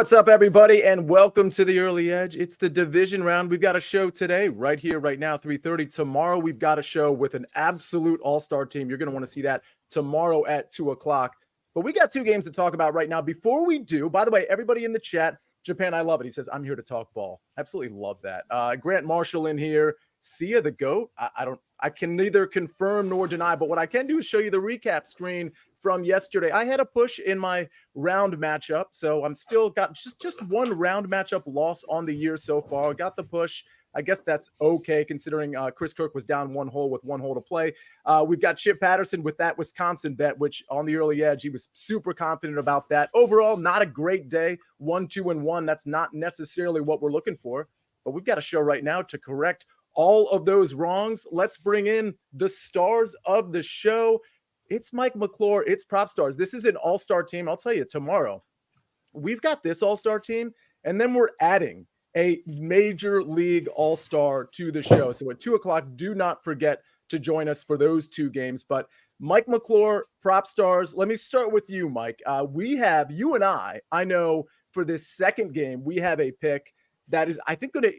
What's up, everybody, and welcome to the Early Edge. It's the division round. We've got a show today, right here, right now, 3:30. Tomorrow, we've got a show with an absolute all-star team. You're going to want to see that tomorrow at 2 o'clock. But we got two games to talk about right now. Before we do, by the way, everybody in the chat, Japan, I love it. He says, I'm here to talk ball. Absolutely love that. Grant Marshall in here. Sia the GOAT. I can neither confirm nor deny, but what I can do is show you the recap screen from yesterday. I had a push in my round matchup, so I'm still got just one round matchup loss on the year so far. Got the push. I guess that's okay considering Chris Kirk was down one hole with one hole to play. We've got Chip Patterson with that Wisconsin bet, which on the early edge, he was super confident about that. Overall, not a great day. 1-2-1. That's not necessarily what we're looking for, but we've got a show right now to correct all of those wrongs. Let's bring in the stars of the show. It's Mike McClure. It's Propstarz. This is an all-star team. I'll tell you, tomorrow, we've got this all-star team, and then we're adding a major league all-star to the show. So at 2 o'clock, do not forget to join us for those two games. But Mike McClure, Propstarz, let me start with you, Mike. We have, you and I know for this second game, we have a pick that is, I think, going to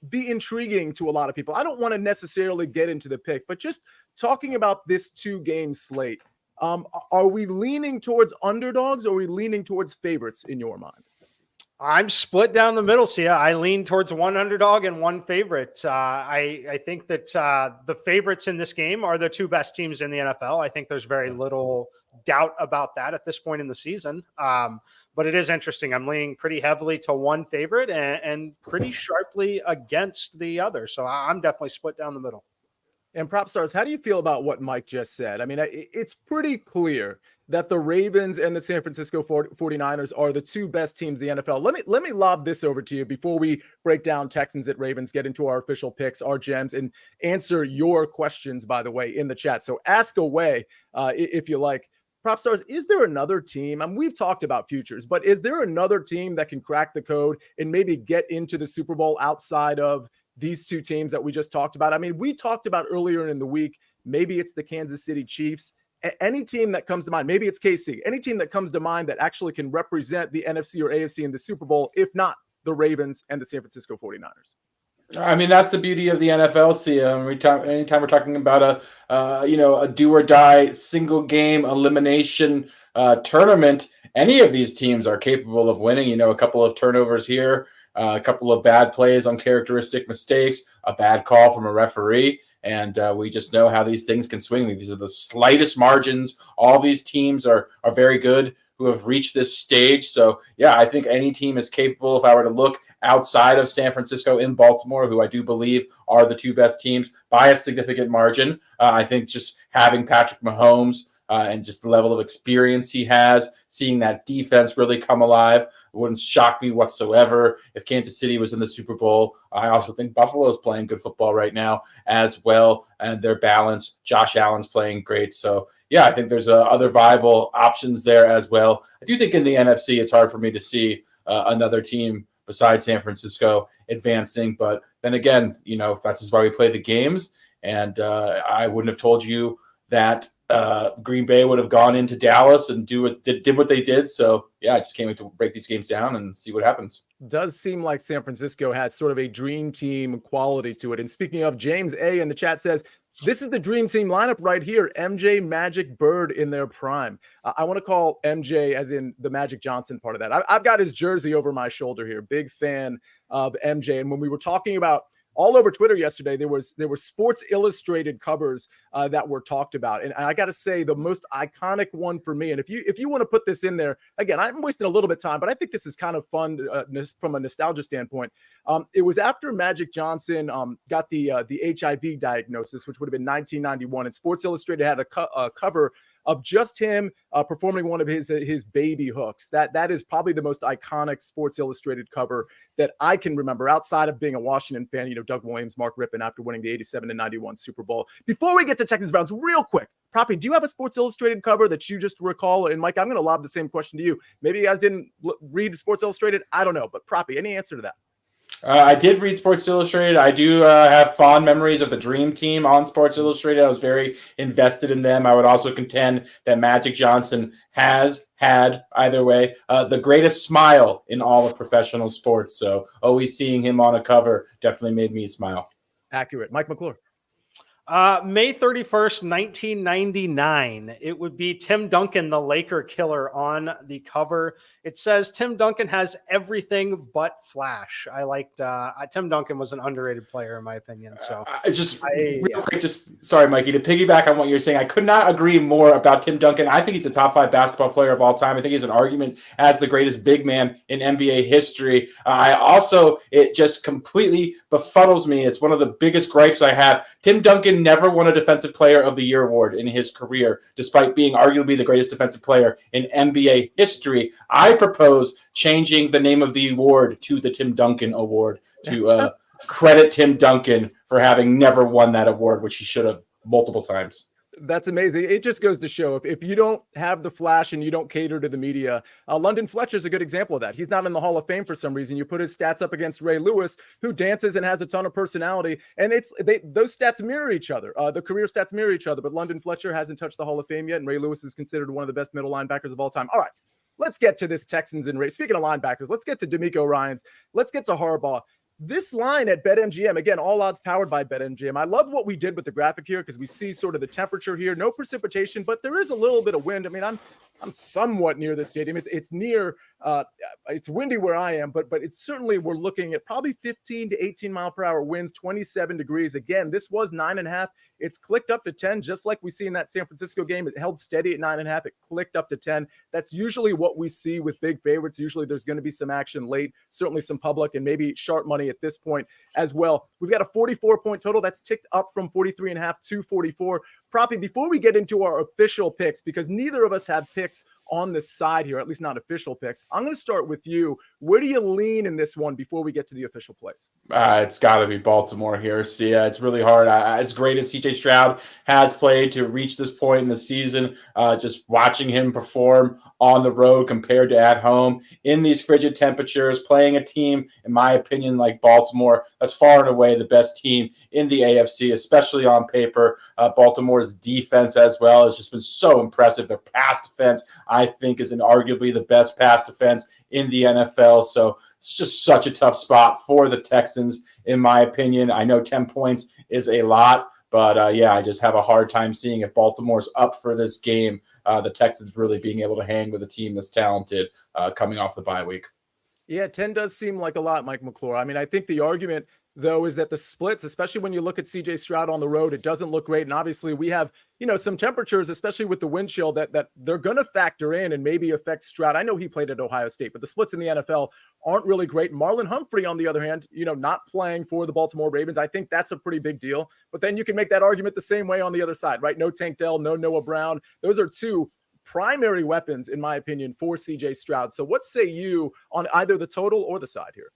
be intriguing to a lot of people. I don't want to necessarily get into the pick, but just talking about this two-game slate, are we leaning towards underdogs or are we leaning towards favorites in your mind? I'm split down the middle, Sia. I lean towards one underdog and one favorite. I think that the favorites in this game are the two best teams in the NFL. I think there's very little doubt about that at this point in the season. But it is interesting. I'm leaning pretty heavily to one favorite and pretty sharply against the other. So I'm definitely split down the middle. And Propstarz, how do you feel about what Mike just said? I mean, it's pretty clear that the Ravens and the San Francisco 49ers are the two best teams in the NFL. Let me lob this over to you before we break down Texans at Ravens, get into our official picks, our gems, and answer your questions, by the way, in the chat. So ask away if you like. Propstarz, is there another team? I mean, we've talked about futures, but is there another team that can crack the code and maybe get into the Super Bowl outside of these two teams that we just talked about? I mean, we talked about earlier in the week, maybe it's the Kansas City Chiefs. Any team that comes to mind, maybe it's KC, any team that comes to mind that actually can represent the NFC or AFC in the Super Bowl, if not the Ravens and the San Francisco 49ers. I mean, that's the beauty of the NFL, Sia. Anytime we're talking about a do or die single game elimination tournament, any of these teams are capable of winning. You know, a couple of turnovers here, a couple of bad plays, uncharacteristic mistakes, a bad call from a referee. And we just know how these things can swing. These are the slightest margins. All these teams are very good who have reached this stage. So, yeah, I think any team is capable. If I were to look outside of San Francisco in Baltimore, who I do believe are the two best teams by a significant margin, I think just having Patrick Mahomes and just the level of experience he has, seeing that defense really come alive, wouldn't shock me whatsoever if Kansas City was in the Super Bowl. I also think Buffalo's playing good football right now as well, and their balance. Josh Allen's playing great. So, yeah, I think there's other viable options there as well. I do think in the NFC it's hard for me to see another team besides San Francisco advancing. But then again, you know, that's just why we play the games. And I wouldn't have told you that Green Bay would have gone into Dallas and did what they did. So, yeah, I just can't wait to break these games down and see what happens. Does seem like San Francisco has sort of a dream team quality to it. And speaking of, James A in the chat says, this is the dream team lineup right here. MJ, Magic, Bird in their prime. I want to call MJ as in the Magic Johnson part of that. I've got his jersey over my shoulder here. Big fan of MJ. And when we were talking about all over Twitter yesterday, there were Sports Illustrated covers that were talked about, and I got to say the most iconic one for me. And if you want to put this in there again, I'm wasting a little bit of time, but I think this is kind of fun from a nostalgia standpoint. It was after Magic Johnson got the HIV diagnosis, which would have been 1991, and Sports Illustrated had a cover of just him performing one of his baby hooks. That is probably the most iconic Sports Illustrated cover that I can remember outside of being a Washington fan. You know, Doug Williams, Mark Rippon after winning the 87 and 91 Super Bowl. Before we get to Texans Browns, real quick, Proppy, do you have a Sports Illustrated cover that you just recall? And Mike, I'm going to lob the same question to you. Maybe you guys didn't read Sports Illustrated. I don't know, but Proppy, any answer to that? I did read Sports Illustrated. I do have fond memories of the Dream Team on Sports Illustrated. I was very invested in them. I would also contend that Magic Johnson has had, either way, the greatest smile in all of professional sports. So always seeing him on a cover definitely made me smile. Accurate. Mike McClure. May 31st, 1999. It would be Tim Duncan, the Laker killer, on the cover. It says Tim Duncan has everything but flash. I liked Tim Duncan was an underrated player in my opinion. So sorry, Mikey, to piggyback on what you're saying, I could not agree more about Tim Duncan. I think he's a top 5 basketball player of all time. I think he's an argument as the greatest big man in NBA history. It just completely befuddles me. It's one of the biggest gripes I have. Tim Duncan never won a Defensive Player of the Year award in his career, despite being arguably the greatest defensive player in NBA history. I propose changing the name of the award to the Tim Duncan Award to credit Tim Duncan for having never won that award, which he should have multiple times. That's amazing. It just goes to show if you don't have the flash and you don't cater to the media, London Fletcher's a good example of that. He's not in the Hall of Fame for some reason. You put his stats up against Ray Lewis, who dances and has a ton of personality, and those stats mirror each other. The career stats mirror each other, but London Fletcher hasn't touched the Hall of Fame yet, and Ray Lewis is considered one of the best middle linebackers of all time. All right, let's get to this Texans and Ray. Speaking of linebackers, let's get to D'Amico Ryans. Let's get to Harbaugh. This line at BetMGM, again, all odds powered by BetMGM. I love what we did with the graphic here because we see sort of the temperature here. No precipitation, but there is a little bit of wind. I mean, I'm somewhat near the stadium. It's near. It's windy where I am, but it's certainly, we're looking at probably 15 to 18 mile per hour winds, 27 degrees. Again, this was 9.5. It's clicked up to 10, just like we see in that San Francisco game. It held steady at 9.5. It clicked up to 10. That's usually what we see with big favorites. Usually there's going to be some action late, certainly some public and maybe sharp money at this point as well. We've got a 44-point total. That's ticked up from 43.5 to 44. Proppy, before we get into our official picks, because neither of us have picks on the side here, at least not official picks, I'm going to start with you. Where do you lean in this one before we get to the official plays? It's got to be Baltimore here. Sia, it's really hard. As great as CJ Stroud has played to reach this point in the season, just watching him perform on the road compared to at home in these frigid temperatures, playing a team, in my opinion, like Baltimore, that's far and away the best team in the AFC, especially on paper. Baltimore's defense as well has just been so impressive. Their pass defense, I think, is arguably the best pass defense in the NFL. So it's just such a tough spot for the Texans, in my opinion. I know 10 points is a lot, but I just have a hard time seeing if Baltimore's up for this game, the Texans really being able to hang with a team that's talented coming off the bye week. Yeah, 10 does seem like a lot, Mike McClure. I mean, I think the argument, though, is that the splits, especially when you look at CJ Stroud on the road, it doesn't look great. And obviously we have, some temperatures, especially with the wind chill, that they're going to factor in and maybe affect Stroud. I know he played at Ohio State, but the splits in the NFL aren't really great. Marlon Humphrey, on the other hand, not playing for the Baltimore Ravens. I think that's a pretty big deal. But then you can make that argument the same way on the other side, right? No Tank Dell, no Noah Brown. Those are two primary weapons, in my opinion, for CJ Stroud. So what say you on either the total or the side here?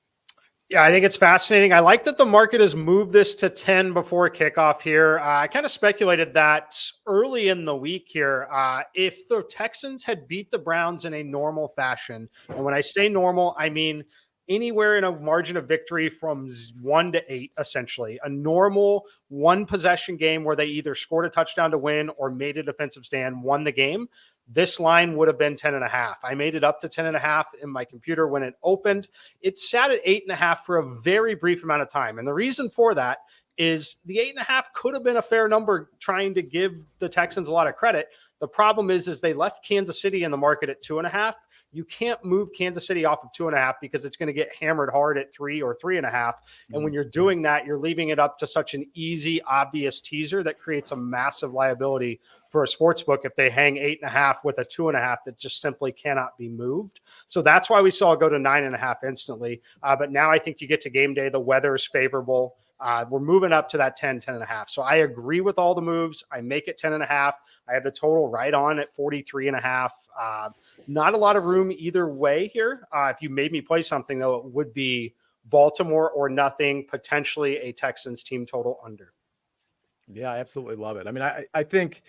Yeah, I think it's fascinating. I like that the market has moved this to 10 before kickoff here. I kind of speculated that early in the week here, if the Texans had beat the Browns in a normal fashion, and when I say normal, I mean anywhere in a margin of victory from 1 to 8, essentially. A normal one possession game where they either scored a touchdown to win or made a defensive stand, won the game. This line would have been 10.5. I made it up to 10.5 in my computer when it opened. It sat at 8.5 for a very brief amount of time. And the reason for that is the 8.5 could have been a fair number, trying to give the Texans a lot of credit. The problem is they left Kansas City in the market at 2.5. You can't move Kansas City off of 2.5 because it's going to get hammered hard at 3 or 3.5. And when you're doing that, you're leaving it up to such an easy, obvious teaser that creates a massive liability for a sports book if they hang 8.5 with a 2.5 that just simply cannot be moved. So that's why we saw it go to 9.5 instantly. But now I think you get to game day, the weather is favorable. We're moving up to that 10.5. So I agree with all the moves. I make it 10.5. I have the total right on at 43.5. Not a lot of room either way here. If you made me play something, though, it would be Baltimore or nothing, potentially a Texans team total under. Yeah, I absolutely love it. I mean, I think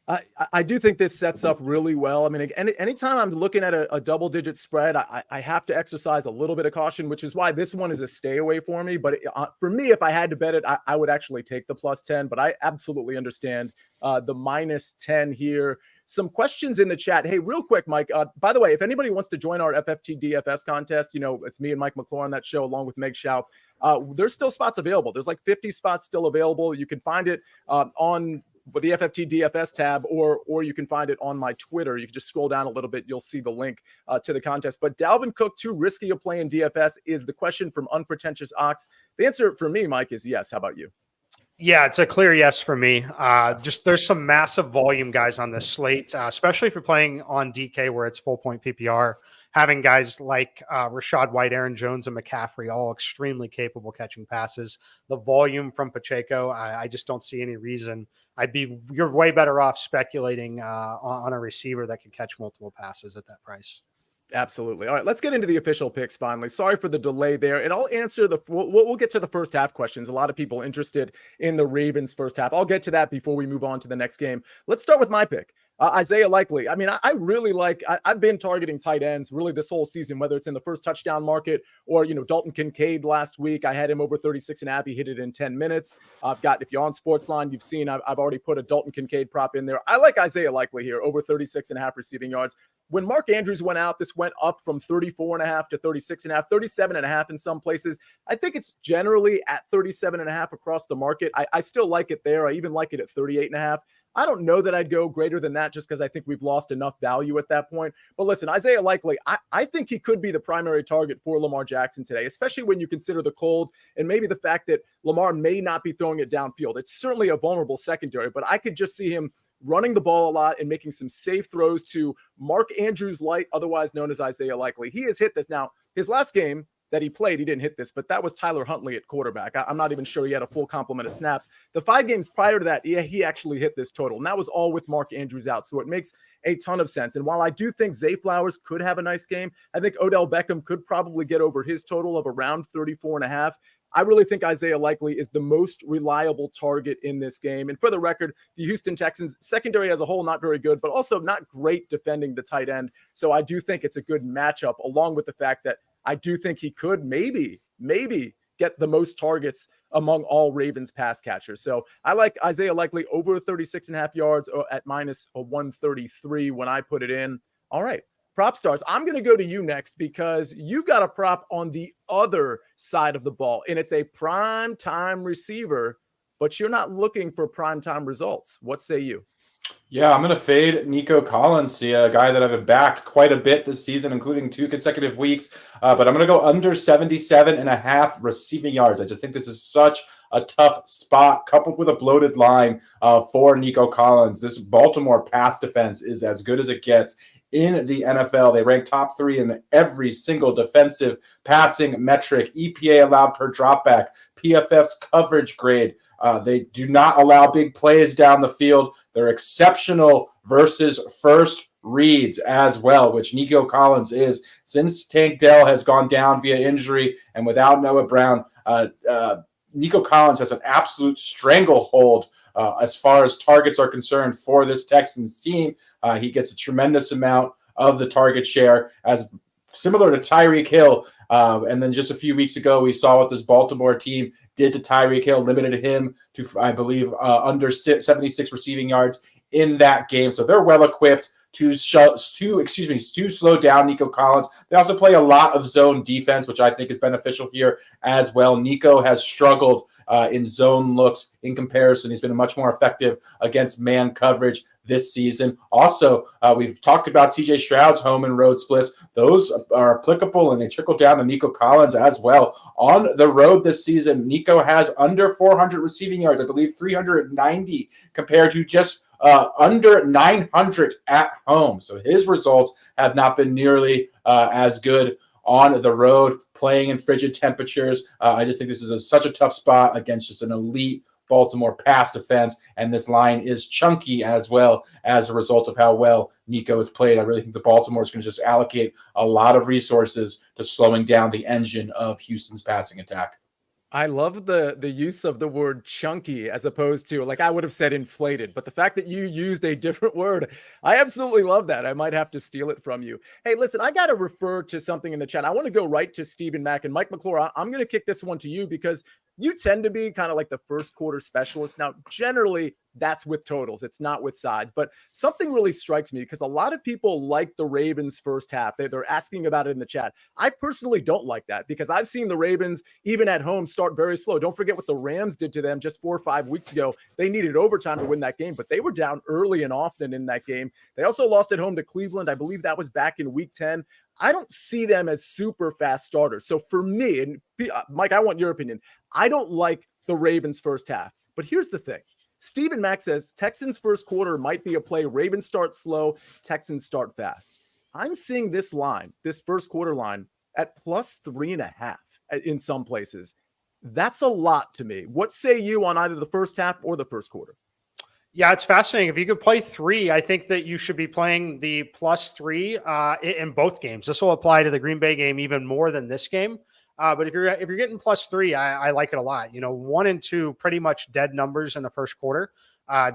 I do think this sets up really well. I mean, anytime I'm looking at a double-digit spread, I have to exercise a little bit of caution, which is why this one is a stay away for me. But for me, if I had to bet it, I would actually take the +10. But I absolutely understand the -10 here. Some questions in the chat. Hey, real quick, Mike. By the way, if anybody wants to join our FFT DFS contest, it's me and Mike McClure on that show, along with Meg Schaup. There's still spots available. There's like 50 spots still available. You can find it on the FFT DFS tab, or you can find it on my Twitter. You can just scroll down a little bit. You'll see the link to the contest. But Dalvin Cook, too risky a play in DFS, is the question from Unpretentious Ox. The answer for me, Mike, is yes. How about you? Yeah, it's a clear yes for me. Just there's some massive volume guys on this slate, especially if you're playing on DK where it's full point PPR. Having guys like Rachaad White, Aaron Jones, and McCaffrey all extremely capable catching passes. The volume from Pacheco, I just don't see any reason. You're way better off speculating on a receiver that can catch multiple passes at that price. Absolutely. All right, let's get into the official picks finally. Sorry for the delay there. And I'll answer we'll get to the first half questions. A lot of people interested in the Ravens first half. I'll get to that before we move on to the next game. Let's start with my pick. Isaiah Likely. I mean, I really I've been targeting tight ends really this whole season, whether it's in the first touchdown market or, Dalton Kincaid last week. I had him over 36.5. He hit it in 10 minutes. If you're on SportsLine, you've seen I've already put a Dalton Kincaid prop in there. I like Isaiah Likely here, over 36.5 receiving yards. When Mark Andrews went out, this went up from 34.5 to 36.5, 37.5 in some places. I think it's generally at 37.5 across the market. I still like it there. I even like it at 38.5. I don't know that I'd go greater than that just because I think we've lost enough value at that point. But listen, Isaiah Likely, I think he could be the primary target for Lamar Jackson today, especially when you consider the cold and maybe the fact that Lamar may not be throwing it downfield. It's certainly a vulnerable secondary, but I could just see him running the ball a lot and making some safe throws to Mark Andrews Light, otherwise known as Isaiah Likely. He has hit this. Now, his last game that he played, he didn't hit this, but that was Tyler Huntley at quarterback. I'm not even sure he had a full complement of snaps. The 5 games prior to that, he actually hit this total, and that was all with Mark Andrews out, so it makes a ton of sense. And while I do think Zay Flowers could have a nice game, I think Odell Beckham could probably get over his total of around 34.5. I really think Isaiah Likely is the most reliable target in this game. And for the record, the Houston Texans secondary as a whole, not very good, but also not great defending the tight end. So I do think it's a good matchup, along with the fact that I do think he could maybe get the most targets among all Ravens pass catchers. So I like Isaiah Likely over 36.5 yards at minus a 133 when I put it in. All right. Propstarz, I'm going to go to you next because you've got a prop on the other side of the ball, and it's a prime time receiver, but you're not looking for prime time results. What say you? Yeah, I'm going to fade Nico Collins, a guy that I've backed quite a bit this season, including 2 consecutive weeks. But I'm going to go under 77.5 receiving yards. I just think this is such a tough spot, coupled with a bloated line for Nico Collins. This Baltimore pass defense is as good as it gets in the NFL. They rank top 3 in every single defensive passing metric, EPA allowed per dropback, PFF's coverage grade. They do not allow big plays down the field. They're exceptional versus first reads as well, which Nico Collins is. Since Tank Dell has gone down via injury and without Noah Brown, Nico Collins has an absolute stranglehold as far as targets are concerned for this Texans team. He gets a tremendous amount of the target share, as similar to Tyreek Hill. And then just a few weeks ago, we saw what this Baltimore team did to Tyreek Hill, limited him to, I believe, under 76 receiving yards in that game. So they're well equipped to slow down Nico Collins. They also play a lot of zone defense, which I think is beneficial here as well. Nico has struggled in zone looks in comparison. He's been much more effective against man coverage this season. Also, we've talked about CJ Stroud's home and road splits. Those are applicable, and they trickle down to Nico Collins as well. On the road this season, Nico has under 400 receiving yards, I believe 390, compared to just under 900 at home. So his results have not been nearly as good on the road, playing in frigid temperatures. I just think this is such a tough spot against just an elite Baltimore pass defense, and this line is chunky as well as a result of how well Nico has played. I really think the Baltimore is going to just allocate a lot of resources to slowing down the engine of Houston's passing attack. I love the use of the word chunky as opposed to, like, I would have said inflated, but the fact that you used a different word, I absolutely love that. I might have to steal it from you. Hey, listen, I got to refer to something in the chat. I want to go right to Stephen Mack and Mike McClure. I'm going to kick this one to you because you tend to be kind of like the first quarter specialist. Now, generally, that's with totals. It's not with sides. But something really strikes me because a lot of people like the Ravens first half. They're asking about it in the chat. I personally don't like that because I've seen the Ravens, even at home, start very slow. Don't forget what the Rams did to them just 4 or 5 weeks ago. They needed overtime to win that game, but they were down early and often in that game. They also lost at home to Cleveland. I believe that was back in week 10. I don't see them as super fast starters. So for me, and Mike, I want your opinion. I don't like the Ravens first half. But here's the thing. Stephen Mack says Texans first quarter might be a play. Ravens start slow, Texans start fast. I'm seeing this line, this first quarter line, at plus 3.5 in some places. That's a lot to me. What say you on either the first half or the first quarter? Yeah, it's fascinating. If you could play 3, I think that you should be playing the +3 in both games. This will apply to the Green Bay game even more than this game. But if you're getting +3, I like it a lot. 1 and 2, pretty much dead numbers in the first quarter.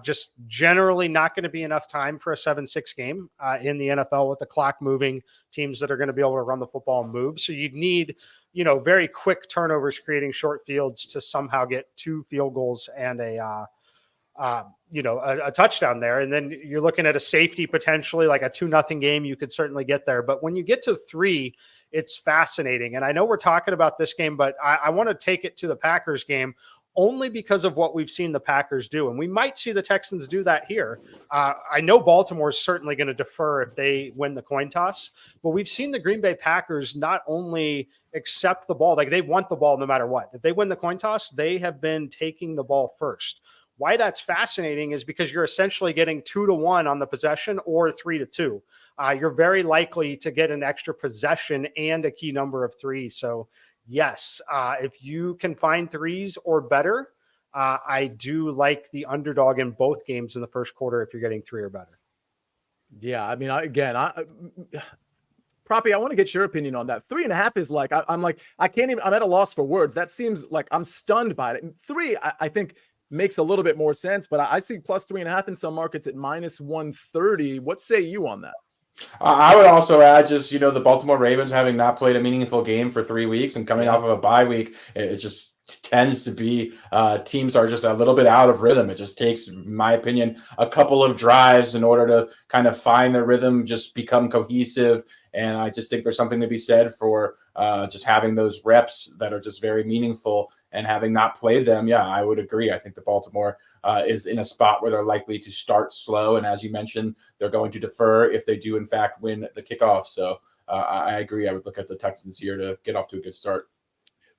Just generally not going to be enough time for a 7-6 game in the NFL with the clock moving, teams that are going to be able to run the football and move. So you'd need, very quick turnovers, creating short fields to somehow get 2 field goals and a touchdown there. And then you're looking at a safety, potentially like a 2-0 game. You could certainly get there. But when you get to 3, it's fascinating. And I know we're talking about this game, but I want to take it to the Packers game only because of what we've seen the Packers do. And we might see the Texans do that here. I know Baltimore is certainly going to defer if they win the coin toss, but we've seen the Green Bay Packers not only accept the ball, like they want the ball no matter what. If they win the coin toss, they have been taking the ball first. Why that's fascinating is because you're essentially getting 2-1 on the possession or 3-2. You're very likely to get an extra possession and a key number of 3. So yes, if you can find 3s or better, I do like the underdog in both games in the first quarter if you're getting 3 or better. Yeah, I mean, Proppy, I want to get your opinion on that. 3.5 is like, I'm at a loss for words. That seems like I'm stunned by it. And 3, I think makes a little bit more sense, but I see plus 3.5 in some markets at minus 130. What say you on that? I would also add just, the Baltimore Ravens having not played a meaningful game for 3 weeks and coming off of a bye week, it just tends to be teams are just a little bit out of rhythm. It just takes, in my opinion, a couple of drives in order to kind of find their rhythm, just become cohesive. And I just think there's something to be said for just having those reps that are just very meaningful and having not played them. Yeah, I would agree. I think the Baltimore is in a spot where they're likely to start slow. And as you mentioned, they're going to defer if they do, in fact, win the kickoff. So I agree. I would look at the Texans here to get off to a good start.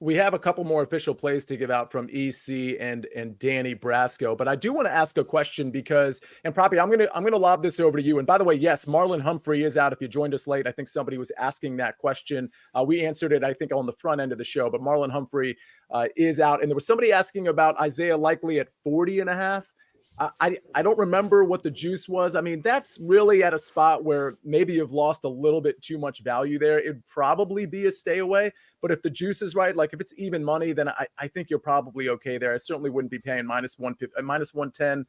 We have a couple more official plays to give out from EC and Danny Brasco, but I do want to ask a question because, and Proppy, I'm gonna lob this over to you. And by the way, yes, Marlon Humphrey is out. If you joined us late, I think somebody was asking that question. We answered it, I think, on the front end of the show. But Marlon Humphrey is out, and there was somebody asking about Isaiah Likely at 40.5. I don't remember what the juice was. I mean, that's really at a spot where maybe you've lost a little bit too much value there. It'd probably be a stay away. But if the juice is right, like if it's even money, then I think you're probably okay there. I certainly wouldn't be paying minus 150, minus 110.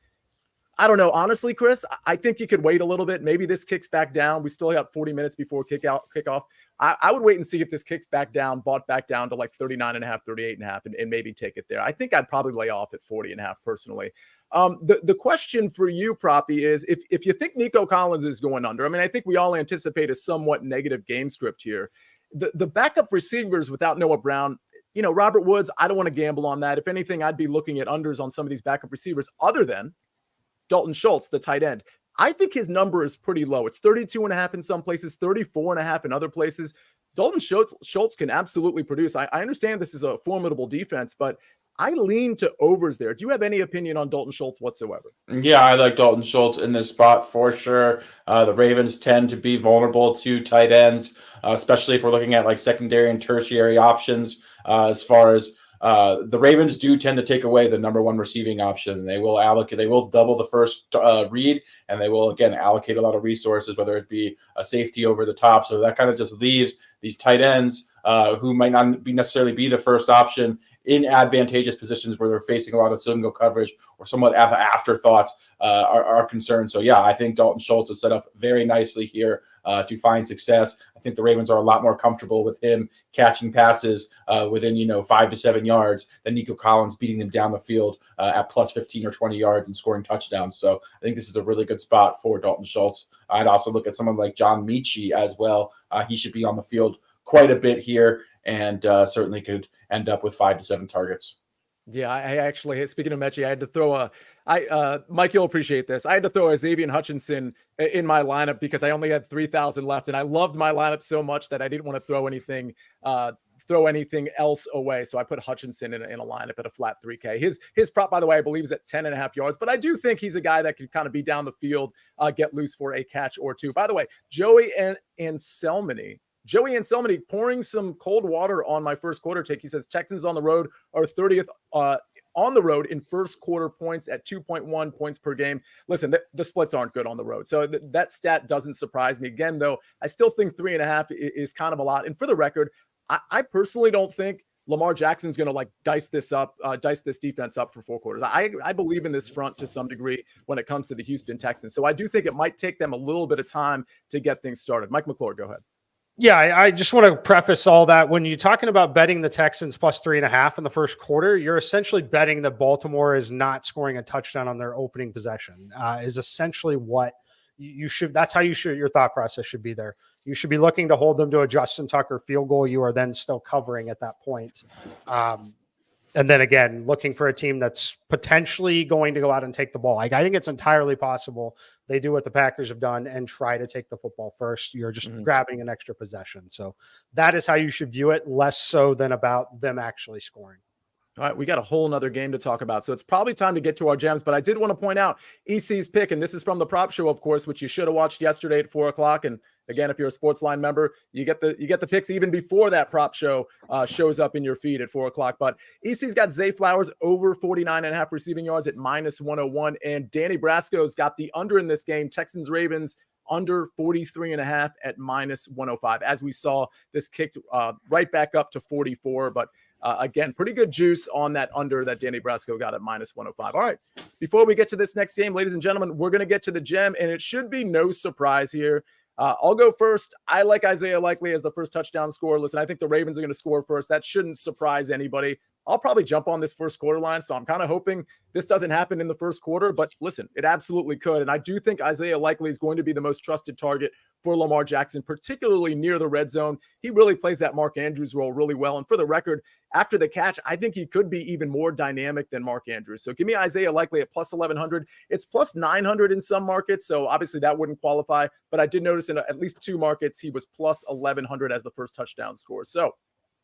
I don't know. Honestly, Chris, I think you could wait a little bit. Maybe this kicks back down. We still got 40 minutes before kickoff. I would wait and see if this kicks back down, bought back down to like 39.5, 38.5, and maybe take it there. I think I'd probably lay off at 40.5 personally. The question for you, Proppy, is if you think Nico Collins is going under, I mean, I think we all anticipate a somewhat negative game script here. The backup receivers without Noah Brown, Robert Woods, I don't want to gamble on that. If anything, I'd be looking at unders on some of these backup receivers other than Dalton Schultz, the tight end. I think his number is pretty low. It's 32.5 in some places, 34.5 in other places. Dalton Schultz can absolutely produce. I understand this is a formidable defense, but I lean to overs there. Do you have any opinion on Dalton Schultz whatsoever? Yeah, I like Dalton Schultz in this spot for sure. The Ravens tend to be vulnerable to tight ends, especially if we're looking at like secondary and tertiary options. As far as the Ravens do tend to take away the number one receiving option. They will double the first read, and they will, again, allocate a lot of resources, whether it be a safety over the top. So that kind of just leaves these tight ends who might not be necessarily be the first option in advantageous positions where they're facing a lot of single coverage or somewhat afterthoughts are concerned. So, yeah, I think Dalton Schultz is set up very nicely here to find success. I think the Ravens are a lot more comfortable with him catching passes within, 5 to 7 yards than Nico Collins beating them down the field at plus 15 or 20 yards and scoring touchdowns. So I think this is a really good spot for Dalton Schultz. I'd also look at someone like John Metchie as well. He should be on the field quite a bit here and certainly could end up with 5 to 7 targets. Yeah, I actually, speaking of Metchie, I had to throw Mike, you'll appreciate this. I had to throw a Xavier Hutchinson in my lineup because I only had 3,000 left, and I loved my lineup so much that I didn't want to throw anything else away. So I put Hutchinson in a lineup at a flat 3K. His prop, by the way, I believe is at 10.5 yards, but I do think he's a guy that could kind of be down the field, get loose for a catch or two. By the way, Joey Anselmini pouring some cold water on my first quarter take. He says Texans on the road are 30th on the road in first quarter points at 2.1 points per game. Listen, the splits aren't good on the road. So that stat doesn't surprise me. Again, though, I still think 3.5 is kind of a lot. And for the record, I personally don't think Lamar Jackson's going to dice this defense up for 4 quarters. I believe in this front to some degree when it comes to the Houston Texans. So I do think it might take them a little bit of time to get things started. Mike McClure, go ahead. Yeah, I just want to preface all that. When you're talking about betting the Texans plus 3.5 in the first quarter, you're essentially betting that Baltimore is not scoring a touchdown on their opening possession, is essentially what you should. That's how your thought process should be there. You should be looking to hold them to a Justin Tucker field goal. You are then still covering at that point. And then again, looking for a team that's potentially going to go out and take the ball. I think it's entirely possible they do what the Packers have done and try to take the football first. You're just grabbing an extra possession. So that is how you should view it, less so than about them actually scoring. All right, we got a whole nother game to talk about, so it's probably time to get to our gems. But I did want to point out EC's pick, and this is from the Prop Show, of course, which you should have watched yesterday at 4:00. And again, if you're a SportsLine member, you get the picks even before that Prop Show shows up in your feed at 4:00. But EC's got Zay Flowers over 49.5 receiving yards at minus 101, and Danny Brasco's got the under in this game. Texans Ravens under 43.5 at minus 105. As we saw, this kicked right back up to 44, but again, pretty good juice on that under that Danny Brasco got at minus 105. All right, before we get to this next game, ladies and gentlemen, we're going to get to the gem, and it should be no surprise here. I'll go first. I like Isaiah Likely as the first touchdown scorer. Listen, I think the Ravens are going to score first. That shouldn't surprise anybody. I'll probably jump on this first quarter line, so I'm kind of hoping this doesn't happen in the first quarter, but listen, it absolutely could. And I do think Isaiah Likely is going to be the most trusted target for Lamar Jackson, particularly near the red zone. He really plays that Mark Andrews role really well. And for the record, after the catch, I think he could be even more dynamic than Mark Andrews. So give me Isaiah Likely at plus 1,100. It's plus 900 in some markets, so obviously that wouldn't qualify. But I did notice in at least 2 markets, he was plus 1,100 as the first touchdown score. So,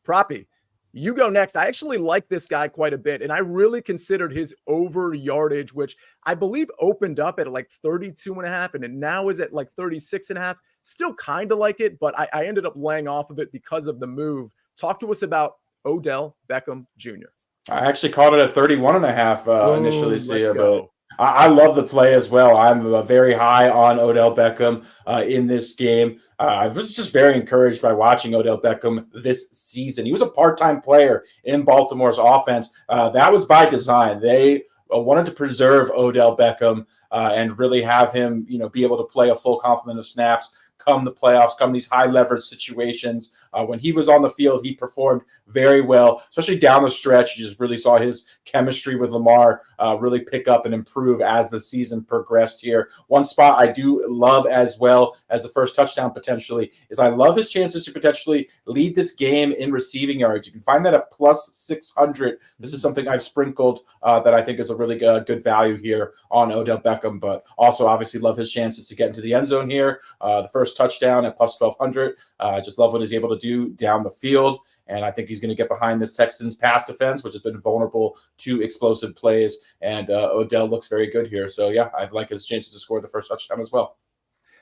Proppy, you go next. I actually like this guy quite a bit, and I really considered his over yardage, which I believe opened up at 32.5, and it now is at 36.5. Still kind of like it, but I ended up laying off of it because of the move. Talk to us about Odell Beckham Jr. I actually called it at 31.5 initially, Sia, but I love the play as well. I'm very high on Odell Beckham in this game. I was just very encouraged by watching Odell Beckham this season. He was a part-time player in Baltimore's offense. That was by design. They wanted to preserve Odell Beckham and really have him, be able to play a full complement of snaps come the playoffs, come these high leverage situations. When he was on the field, he performed very well, especially down the stretch. You just really saw his chemistry with Lamar really pick up and improve as the season progressed here. One spot I do love as well as the first touchdown potentially is I love his chances to potentially lead this game in receiving yards. You can find that at plus 600. This is something I've sprinkled that I think is a really good value here on Odell Beckham, but also obviously love his chances to get into the end zone here. The first touchdown at plus 1,200. I just love what he's able to do down the field. And I think he's going to get behind this Texans pass defense, which has been vulnerable to explosive plays. And Odell looks very good here. So, yeah, I like his chances to score the first touchdown as well.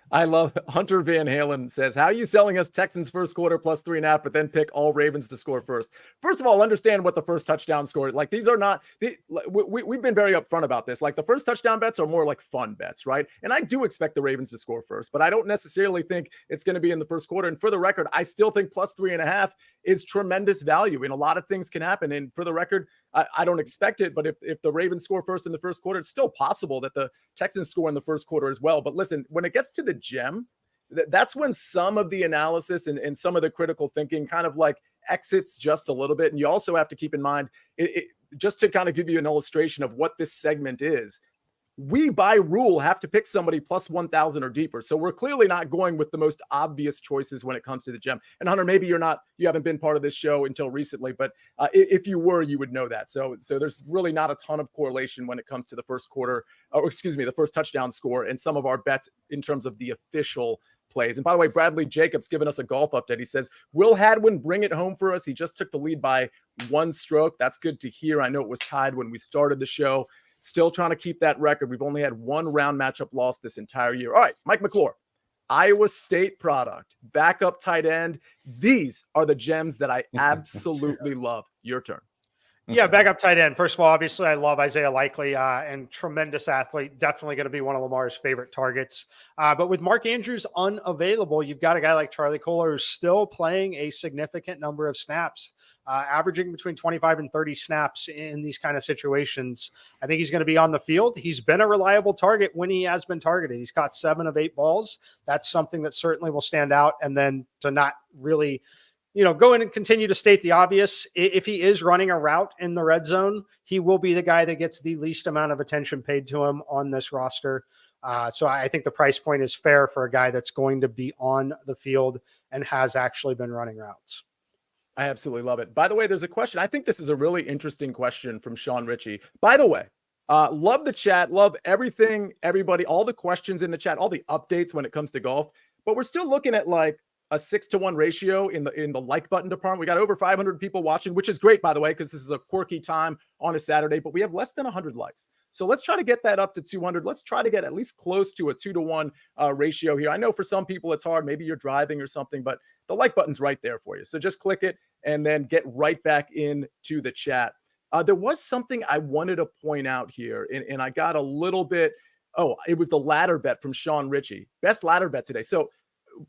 I love Hunter Van Halen says, how are you selling us Texans first quarter plus 3.5, but then pick all Ravens to score first? First of all, understand what the first touchdown score, like these are not, we've been very upfront about this. Like the first touchdown bets are more like fun bets, right? And I do expect the Ravens to score first, but I don't necessarily think it's going to be in the first quarter. And for the record, I still think plus 3.5 is tremendous value, and a lot of things can happen. And for the record, I don't expect it, but if the Ravens score first in the first quarter, it's still possible that the Texans score in the first quarter as well. But listen, when it gets to the gem, that's when some of the analysis and some of the critical thinking kind of like exits just a little bit. And you also have to keep in mind, just to kind of give you an illustration of what this segment is, we by rule have to pick somebody plus 1,000 or deeper. So we're clearly not going with the most obvious choices when it comes to the gem. And Hunter, maybe you haven't been part of this show until recently, but if you were, you would know that. So there's really not a ton of correlation when it comes to the first quarter, the first touchdown score and some of our bets in terms of the official plays. And by the way, Bradley Jacobs giving us a golf update. He says, will Hadwin bring it home for us? He just took the lead by 1 stroke. That's good to hear. I know it was tied when we started the show. Still trying to keep that record. We've only had 1 round matchup loss this entire year. All right, Mike McClure, Iowa State product, backup tight end. These are the gems that I absolutely love. Your turn. Yeah, backup tight end. First of all, obviously, I love Isaiah Likely and tremendous athlete. Definitely going to be one of Lamar's favorite targets. But with Mark Andrews unavailable, you've got a guy like Charlie Kolar who's still playing a significant number of snaps, averaging between 25 and 30 snaps in these kind of situations. I think he's going to be on the field. He's been a reliable target when he has been targeted. He's caught 7 of 8 balls. That's something that certainly will stand out. And then to not really go in and continue to state the obvious. If he is running a route in the red zone, he will be the guy that gets the least amount of attention paid to him on this roster. So I think the price point is fair for a guy that's going to be on the field and has actually been running routes. I absolutely love it. By the way, there's a question. I think this is a really interesting question from Sean Ritchie. By the way, love the chat. Love everything, everybody, all the questions in the chat, all the updates when it comes to golf. But we're still looking at like a 6-to-1 ratio in the like button department. We got over 500 people watching, which is great, by the way, because this is a quirky time on a Saturday, but we have less than 100 likes. So let's try to get that up to 200. Let's try to get at least close to a 2-to-1 ratio here. I know for some people it's hard. Maybe you're driving or something, but the like button's right there for you. So just click it and then get right back into the chat. There was something I wanted to point out here, and I got a little bit, it was the ladder bet from Sean Ritchie. Best ladder bet today. So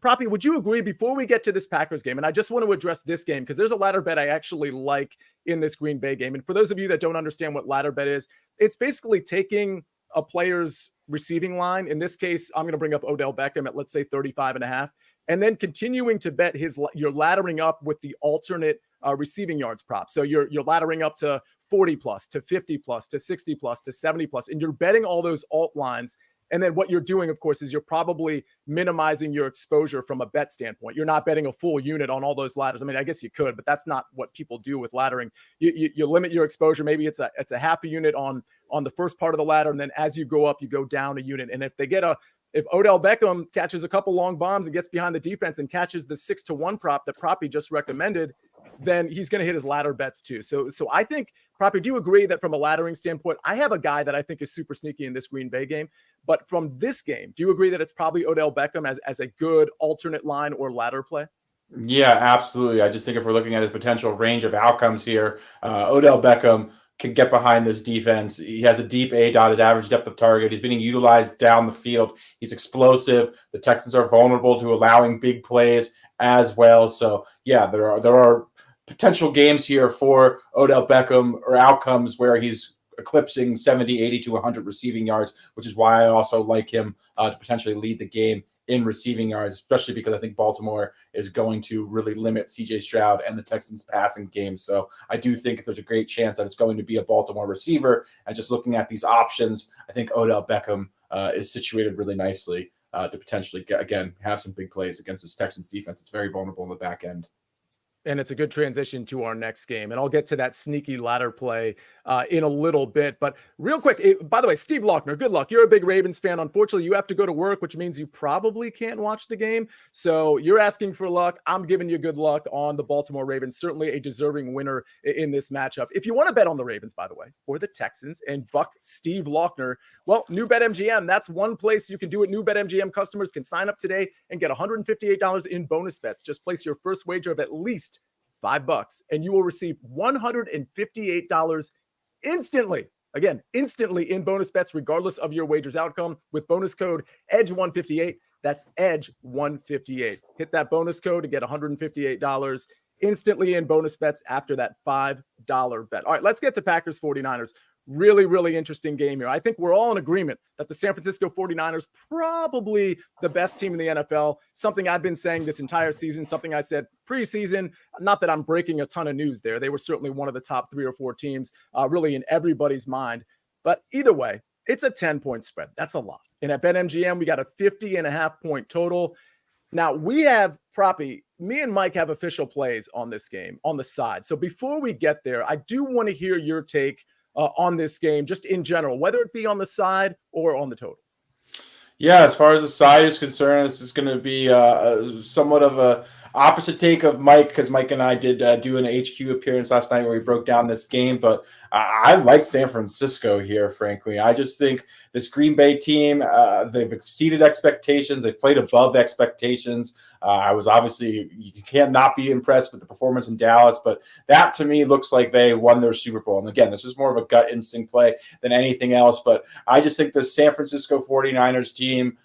Proppy, would you agree before we get to this Packers game? And I just want to address this game because there's a ladder bet I actually like in this Green Bay game. And for those of you that don't understand what ladder bet is, it's basically taking a player's receiving line. In this case, I'm going to bring up Odell Beckham at, let's say, 35.5, and then continuing to bet you're laddering up with the alternate receiving yards prop. So you're laddering up to 40 plus, to 50 plus, to 60 plus, to 70 plus, and you're betting all those alt lines. And then what you're doing, of course, is you're probably minimizing your exposure from a bet standpoint. You're not betting a full unit on all those ladders. I mean, I guess you could, but that's not what people do with laddering. You limit your exposure. Maybe it's a half a unit on the first part of the ladder, and then as you go up, you go down a unit. And if Odell Beckham catches a couple long bombs and gets behind the defense and catches the 6-to-1 prop that Proppy just recommended, then he's going to hit his ladder bets too. So I think, Proppy, do you agree that from a laddering standpoint, I have a guy that I think is super sneaky in this Green Bay game, but from this game, do you agree that it's probably Odell Beckham as a good alternate line or ladder play? Yeah, absolutely. I just think if we're looking at his potential range of outcomes here, Odell Beckham can get behind this defense. He has a deep A-dot, his average depth of target. He's being utilized down the field. He's explosive. The Texans are vulnerable to allowing big plays as well. So, yeah, there are potential games here for Odell Beckham or outcomes where he's eclipsing 70, 80 to 100 receiving yards, which is why I also like him to potentially lead the game in receiving yards, especially because I think Baltimore is going to really limit CJ Stroud and the Texans passing game. So I do think there's a great chance that it's going to be a Baltimore receiver. And just looking at these options, I think Odell Beckham is situated really nicely to potentially, again, have some big plays against this Texans defense. It's very vulnerable in the back end. And it's a good transition to our next game. And I'll get to that sneaky ladder play in a little bit. But real quick, by the way, Steve Lochner, good luck. You're a big Ravens fan. Unfortunately, you have to go to work, which means you probably can't watch the game. So you're asking for luck. I'm giving you good luck on the Baltimore Ravens. Certainly a deserving winner in this matchup. If you want to bet on the Ravens, by the way, or the Texans and buck Steve Lochner, well, new BetMGM, that's one place you can do it. New BetMGM customers can sign up today and get $158 in bonus bets. Just place your first wager of at least $5 and you will receive $158 instantly. Again, instantly in bonus bets, regardless of your wager's outcome, with bonus code EDGE158. That's EDGE158. Hit that bonus code to get $158 instantly in bonus bets after that $5 bet. All right, let's get to Packers 49ers. Really, really interesting game here. I think we're all in agreement that the San Francisco 49ers probably the best team in the NFL. Something I've been saying this entire season, something I said preseason. Not that I'm breaking a ton of news there. They were certainly one of the top 3 or 4 teams really in everybody's mind. But either way, it's a 10-point spread. That's a lot. And at BetMGM, we got a 50.5-point total. Now, we have Proppy. Me and Mike have official plays on this game on the side. So before we get there, I do want to hear your take on this game, just in general, whether it be on the side or on the total. Yeah, as far as the side is concerned, this is going to be somewhat of a opposite take of Mike, because Mike and I did do an HQ appearance last night where we broke down this game, but I like San Francisco here, frankly. I just think this Green Bay team, they've exceeded expectations. They've played above expectations. I was obviously, you can't not be impressed with the performance in Dallas, but that to me looks like they won their Super Bowl. And again, this is more of a gut instinct play than anything else, but I just think the San Francisco 49ers team,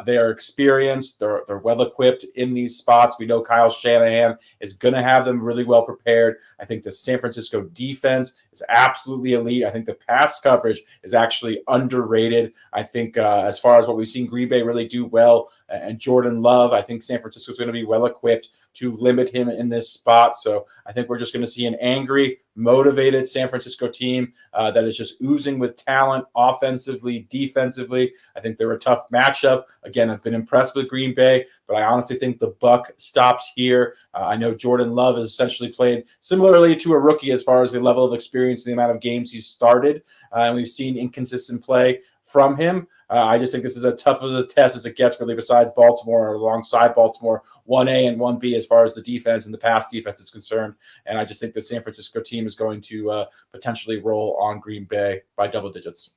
they are experienced. They're well-equipped in these spots. We know Kyle Shanahan is going to have them really well prepared. I think the San Francisco defense is absolutely elite. I think the pass coverage is actually underrated. I think as far as what we've seen Green Bay really do well, and Jordan Love, I think San Francisco is going to be well-equipped to limit him in this spot. So I think we're just going to see an angry, motivated San Francisco team that is just oozing with talent offensively, defensively. I think they're a tough matchup. Again, I've been impressed with Green Bay, but I honestly think the buck stops here. I know Jordan Love has essentially played similarly to a rookie as far as the level of experience and the amount of games he's started. And we've seen inconsistent play from him. I just think this is as tough of a test as it gets, really, besides Baltimore or alongside Baltimore, 1A and 1B as far as the defense and the pass defense is concerned. And I just think the San Francisco team is going to potentially roll on Green Bay by double digits.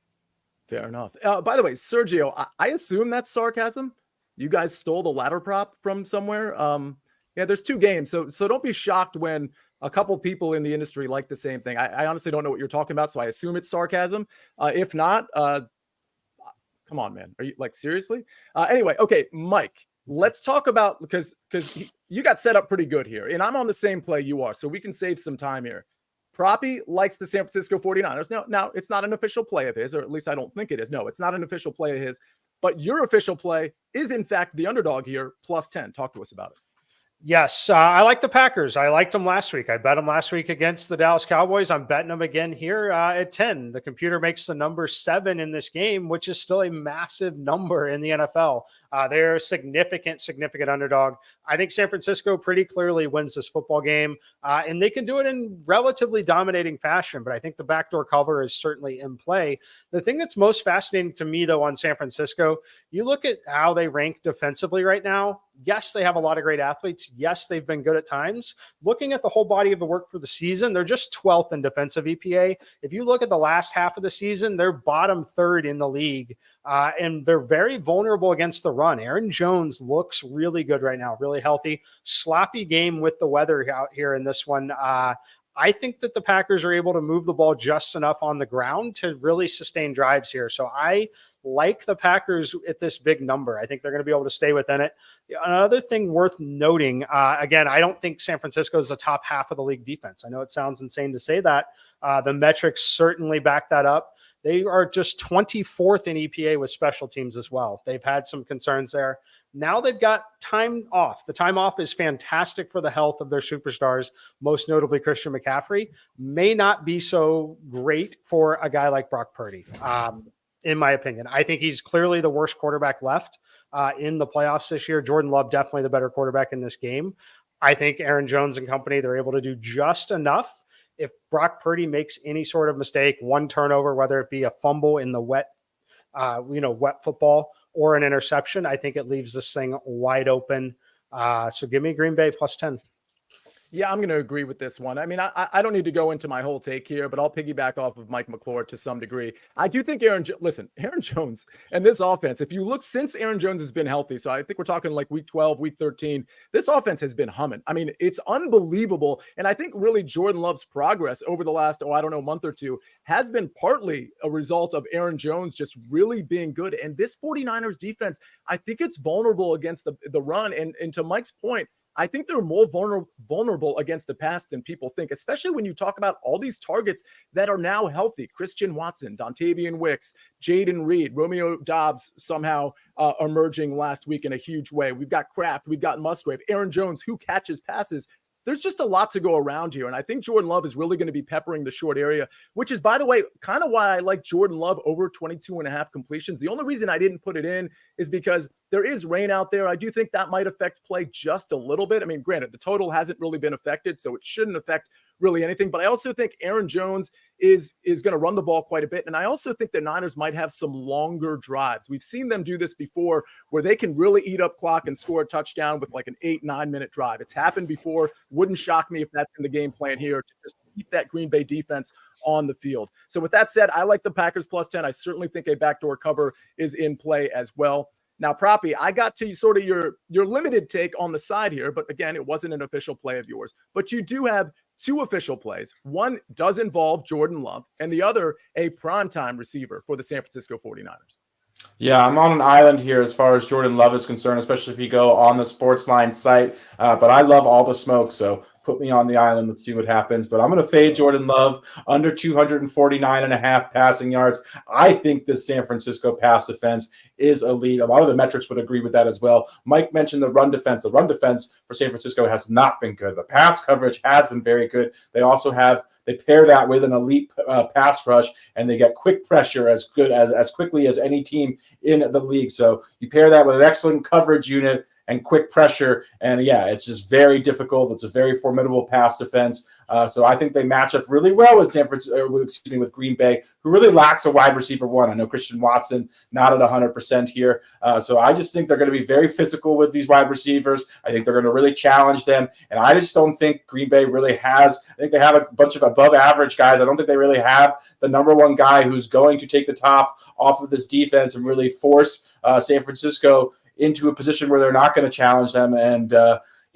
Fair enough. By the way, Sergio, I assume that's sarcasm. You guys stole the ladder prop from somewhere. Yeah, there's 2 games. So don't be shocked when a couple people in the industry like the same thing. I honestly don't know what you're talking about, so I assume it's sarcasm. If not, come on, man. Are you seriously? Anyway, okay, Mike, let's talk about, because you got set up pretty good here, and I'm on the same play you are, so we can save some time here. Proppy likes the San Francisco 49ers. Now, it's not an official play of his, or at least I don't think it is. No, it's not an official play of his, but your official play is, in fact, the underdog here, +10. Talk to us about it. Yes, I like the Packers. I liked them last week. I bet them last week against the Dallas Cowboys. I'm betting them again here at 10. The computer makes the number 7 in this game, which is still a massive number in the NFL. They're a significant underdog. I think San Francisco pretty clearly wins this football game, and they can do it in relatively dominating fashion, but I think the backdoor cover is certainly in play. The thing that's most fascinating to me, though, on San Francisco, you look at how they rank defensively right now. Yes, they have a lot of great athletes. Yes, they've been good at times. Looking at the whole body of the work for the season, they're just 12th in defensive EPA. If you look at the last half of the season, they're bottom 3rd in the league, and they're very vulnerable against the run. Aaron Jones looks really good right now, really healthy. Sloppy game with the weather out here in this one. I think that the Packers are able to move the ball just enough on the ground to really sustain drives here. So I like the Packers at this big number. I think they're going to be able to stay within it. Another thing worth noting, again, I don't think San Francisco is the top half of the league defense. I know it sounds insane to say that. The metrics certainly back that up. They are just 24th in EPA with special teams as well. They've had some concerns there. Now they've got time off. The time off is fantastic for the health of their superstars, most notably Christian McCaffrey. May not be so great for a guy like Brock Purdy, in my opinion. I think he's clearly the worst quarterback left in the playoffs this year. Jordan Love, definitely the better quarterback in this game. I think Aaron Jones and company, they're able to do just enough. If Brock Purdy makes any sort of mistake, one turnover, whether it be a fumble in the wet football or an interception, I think it leaves this thing wide open. So give me Green Bay plus 10. Yeah, I'm going to agree with this one. I mean, I don't need to go into my whole take here, but I'll piggyback off of Mike McClure to some degree. I do think Aaron Jones and this offense, if you look since Aaron Jones has been healthy, so I think we're talking like week 12, week 13, this offense has been humming. I mean, it's unbelievable. And I think really Jordan Love's progress over the last, month or two has been partly a result of Aaron Jones just really being good. And this 49ers defense, I think it's vulnerable against the run. And to Mike's point, I think they're more vulnerable against the pass than people think, especially when you talk about all these targets that are now healthy. Christian Watson, Dontavian Wicks, Jaden Reed, Romeo Doubs somehow emerging last week in a huge way. We've got Kraft, we've got Musgrave, Aaron Jones, who catches passes. There's just a lot to go around here. And I think Jordan Love is really going to be peppering the short area, which is, by the way, kind of why I like Jordan Love over 22.5 completions. The only reason I didn't put it in is because there is rain out there. I do think that might affect play just a little bit. I mean, granted, the total hasn't really been affected, so it shouldn't affect really anything. But I also think Aaron Jones is going to run the ball quite a bit. And I also think the Niners might have some longer drives. We've seen them do this before where they can really eat up clock and score a touchdown with like an 8-9 minute drive. It's happened before. Wouldn't shock me if that's in the game plan here to just keep that Green Bay defense on the field. So with that said, I like the Packers plus 10. I certainly think a backdoor cover is in play as well. Now, Proppy, I got to sort of your limited take on the side here, but again, it wasn't an official play of yours. But you do have two official plays. One does involve Jordan Love, and the other a primetime receiver for the San Francisco 49ers. Yeah, I'm on an island here as far as Jordan Love is concerned, especially if you go on the SportsLine site. But I love all the smoke, so put me on the island. Let's see what happens. But I'm going to fade Jordan Love under 249.5 passing yards. I think this San Francisco pass defense is elite. A lot of the metrics would agree with that as well. Mike mentioned the run defense. The run defense for San Francisco has not been good. The pass coverage has been very good. They also they pair that with an elite pass rush, and they get quick pressure as quickly as any team in the league. So you pair that with an excellent coverage unit and quick pressure, and yeah, it's just very difficult. It's a very formidable pass defense. So I think they match up really well with with Green Bay, who really lacks a wide receiver one. I know Christian Watson not at 100% here. So I just think they're going to be very physical with these wide receivers. I think they're going to really challenge them. And I just don't think Green Bay really has – I think they have a bunch of above-average guys. I don't think they really have the number one guy who's going to take the top off of this defense and really force San Francisco into a position where they're not going to challenge them. And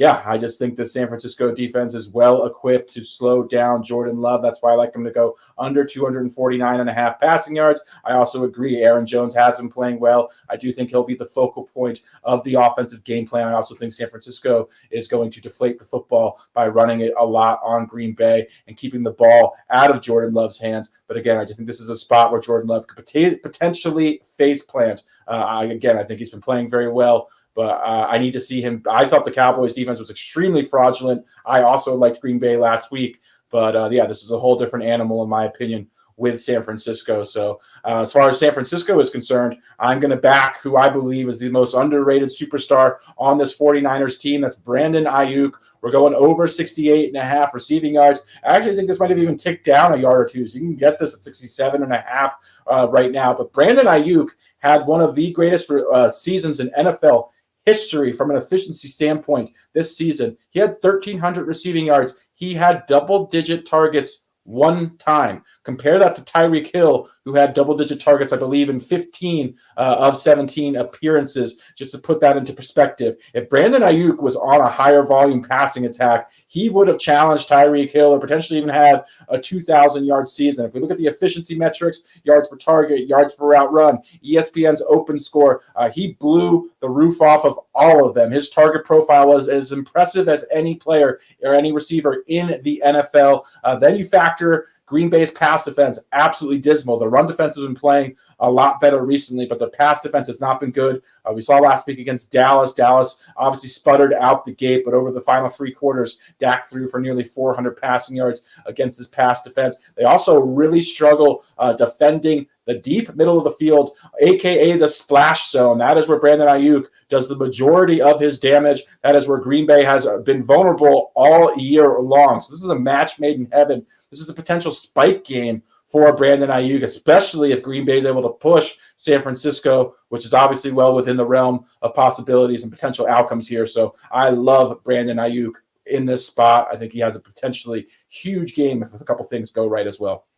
I just think the San Francisco defense is well equipped to slow down Jordan Love. That's why I like him to go under 249.5 passing yards. I also agree Aaron Jones has been playing well. I do think he'll be the focal point of the offensive game plan. I also think San Francisco is going to deflate the football by running it a lot on Green Bay and keeping the ball out of Jordan Love's hands. But again, I just think this is a spot where Jordan Love could potentially face plant. I think he's been playing very well. But I need to see him. I thought the Cowboys defense was extremely fraudulent. I also liked Green Bay last week. But, this is a whole different animal, in my opinion, with San Francisco. So as far as San Francisco is concerned, I'm going to back who I believe is the most underrated superstar on this 49ers team. That's Brandon Aiyuk. We're going over 68.5 receiving yards. I actually think this might have even ticked down a yard or two. So you can get this at 67.5 right now. But Brandon Aiyuk had one of the greatest seasons in NFL history from an efficiency standpoint this season. He had 1,300 receiving yards. He had double-digit targets one time. Compare that to Tyreek Hill, who had double-digit targets, I believe, in 15 of 17 appearances, just to put that into perspective. If Brandon Aiyuk was on a higher volume passing attack, he would have challenged Tyreek Hill or potentially even had a 2,000-yard season. If we look at the efficiency metrics, yards per target, yards per route run, ESPN's open score, he blew the roof off of all of them. His target profile was as impressive as any player or any receiver in the NFL. Then you factor Green Bay's pass defense, absolutely dismal. The run defense has been playing a lot better recently, but the pass defense has not been good. We saw last week against Dallas. Dallas obviously sputtered out the gate, but over the final three quarters, Dak threw for nearly 400 passing yards against this pass defense. They also really struggle defending the deep middle of the field, aka the splash zone. That is where Brandon Aiyuk does the majority of his damage. That is where Green Bay has been vulnerable all year long. So this is a match made in heaven. This is a potential spike game for Brandon Aiyuk, especially if Green Bay is able to push San Francisco, which is obviously well within the realm of possibilities and potential outcomes here. So I love Brandon Aiyuk in this spot. I think he has a potentially huge game if a couple things go right as well.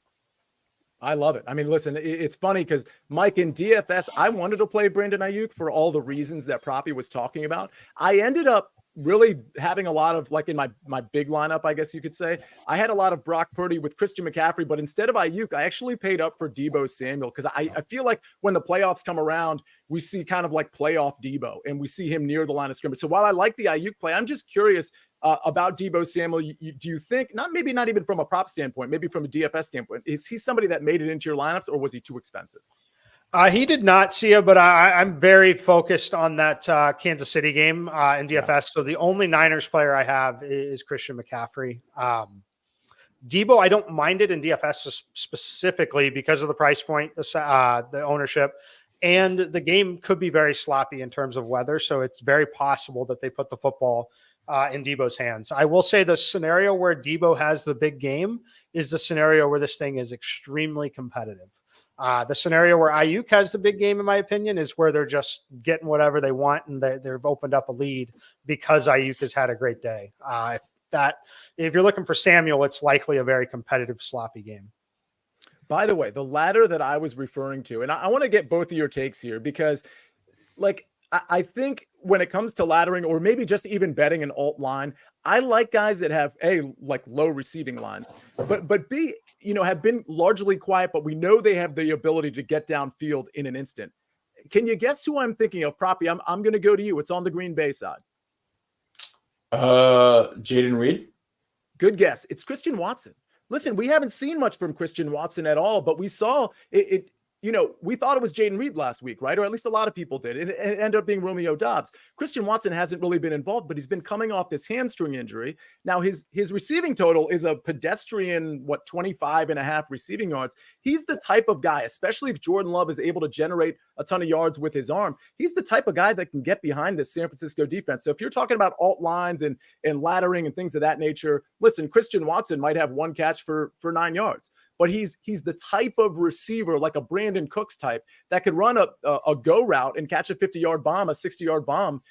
I love it. I mean, listen, it's funny because Mike, in DFS, I wanted to play Brandon Aiyuk for all the reasons that Proppy was talking about. I ended up really having a lot of, like, in my big lineup, I guess you could say, I had a lot of Brock Purdy with Christian McCaffrey, but instead of Aiyuk, I actually paid up for Deebo Samuel because I feel like when the playoffs come around, we see kind of like playoff Deebo and we see him near the line of scrimmage. So while I like the Aiyuk play, I'm just curious about Deebo Samuel. Do you think, maybe not even from a prop standpoint, maybe from a DFS standpoint, is he somebody that made it into your lineups, or was he too expensive? He did not, Sia, but I'm very focused on that Kansas City game in DFS. Yeah. So the only Niners player I have is Christian McCaffrey. Deebo, I don't mind it in DFS specifically because of the price point, the ownership, and the game could be very sloppy in terms of weather. So it's very possible that they put the football in Deebo's hands. I will say the scenario where Deebo has the big game is the scenario where this thing is extremely competitive. The scenario where Aiyuk has the big game, in my opinion, is where they're just getting whatever they want and they've opened up a lead because Aiyuk has had a great day. If you're looking for Samuel, it's likely a very competitive, sloppy game. By the way, the ladder that I was referring to, and I want to get both of your takes here because, like, I think when it comes to laddering or maybe just even betting an alt line, I like guys that have like low receiving lines, but B, have been largely quiet, but we know they have the ability to get downfield in an instant. Can you guess who I'm thinking of, Proppy? I'm going to go to you. It's on the Green Bay side. Jaden Reed. Good guess. It's Christian Watson. Listen, we haven't seen much from Christian Watson at all, but we saw it we thought it was Jaden Reed last week, right? Or at least a lot of people did. It ended up being Romeo Doubs. Christian Watson hasn't really been involved, but he's been coming off this hamstring injury. Now his receiving total is a pedestrian, 25.5 receiving yards. He's the type of guy, especially if Jordan Love is able to generate a ton of yards with his arm, he's the type of guy that can get behind this San Francisco defense. So if you're talking about alt lines and laddering and things of that nature, listen, Christian Watson might have one catch for 9 yards. But he's the type of receiver, like a Brandon Cooks type, that could run a go route and catch a 50-yard bomb, a 60-yard bomb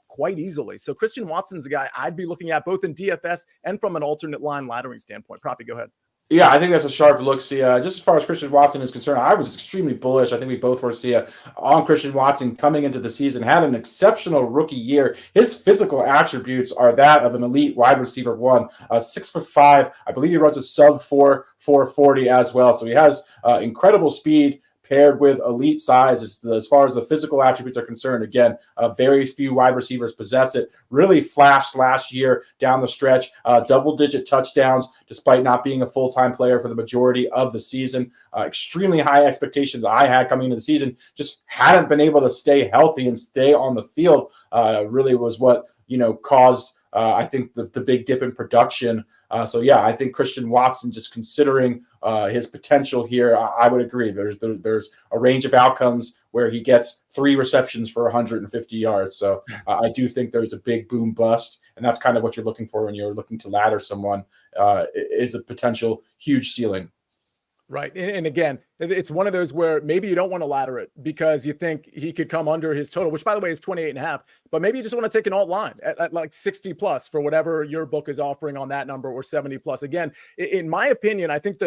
quite easily. So Christian Watson's a guy I'd be looking at both in DFS and from an alternate line laddering standpoint. Proppy, go ahead. Yeah, I think that's a sharp look, Sia. Just as far as Christian Watson is concerned, I was extremely bullish. I think we both were, Sia, on Christian Watson coming into the season. Had an exceptional rookie year. His physical attributes are that of an elite wide receiver 1, 6'5". I believe he runs a sub 4.40 as well. So he has incredible speed paired with elite size as far as the physical attributes are concerned. Again, very few wide receivers possess it. Really flashed last year down the stretch, double-digit touchdowns despite not being a full-time player for the majority of the season. Extremely high expectations I had coming into the season. Just hadn't been able to stay healthy and stay on the field. Really was what caused I think the big dip in production. So yeah, I think Christian Watson, just considering his potential here, I would agree. There's a range of outcomes where he gets 3 receptions for 150 yards. So I do think there's a big boom bust, and that's kind of what you're looking for when you're looking to ladder someone. Is a potential huge ceiling. Right. And again, it's one of those where maybe you don't want to ladder it because you think he could come under his total, which by the way is 28.5, but maybe you just want to take an alt line at like 60 plus for whatever your book is offering on that number, or 70 plus. Again, in my opinion, I think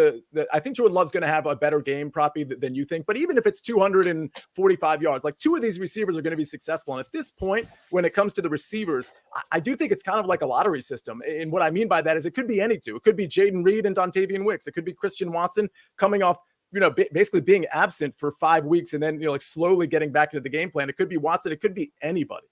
I think Jordan Love's going to have a better game Proppy than you think, but even if it's 245 yards, like 2 of these receivers are going to be successful. And at this point, when it comes to the receivers, I do think it's kind of like a lottery system. And what I mean by that is it could be any 2. It could be Jaden Reed and Dontavian Wicks. It could be Christian Watson coming off, basically being absent for 5 weeks and then, like slowly getting back into the game plan. It could be Watson. It could be anybody.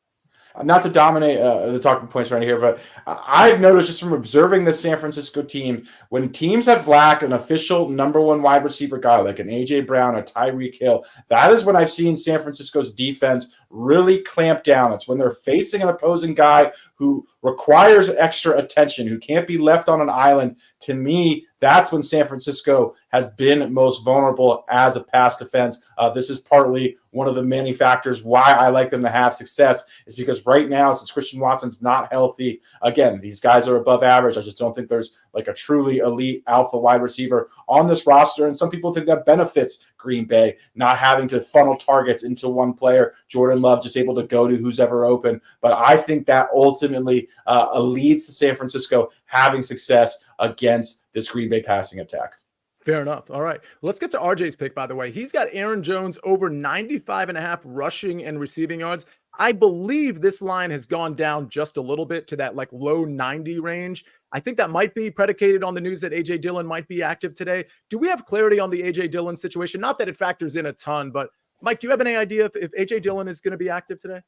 Not to dominate the talking points right here, but I've noticed just from observing the San Francisco team, when teams have lacked an official number 1 wide receiver guy like an A.J. Brown or Tyreek Hill, that is when I've seen San Francisco's defense really clamp down. It's when they're facing an opposing guy who requires extra attention, who can't be left on an island. To me, that's when San Francisco has been most vulnerable as a pass defense. This is partly one of the many factors why I like them to have success, is because right now, since Christian Watson's not healthy, again, these guys are above average. I just don't think there's like a truly elite alpha wide receiver on this roster. And some people think that benefits Green Bay, not having to funnel targets into one player. Jordan Love just able to go to who's ever open. But I think that ultimately leads to San Francisco having success against this Green Bay passing attack. Fair enough. All right. Let's get to RJ's pick, by the way. He's got Aaron Jones over 95.5 rushing and receiving yards. I believe this line has gone down just a little bit to that like low 90 range. I think that might be predicated on the news that A.J. Dillon might be active today. Do we have clarity on the A.J. Dillon situation? Not that it factors in a ton, but Mike, do you have any idea if A.J. Dillon is going to be active today?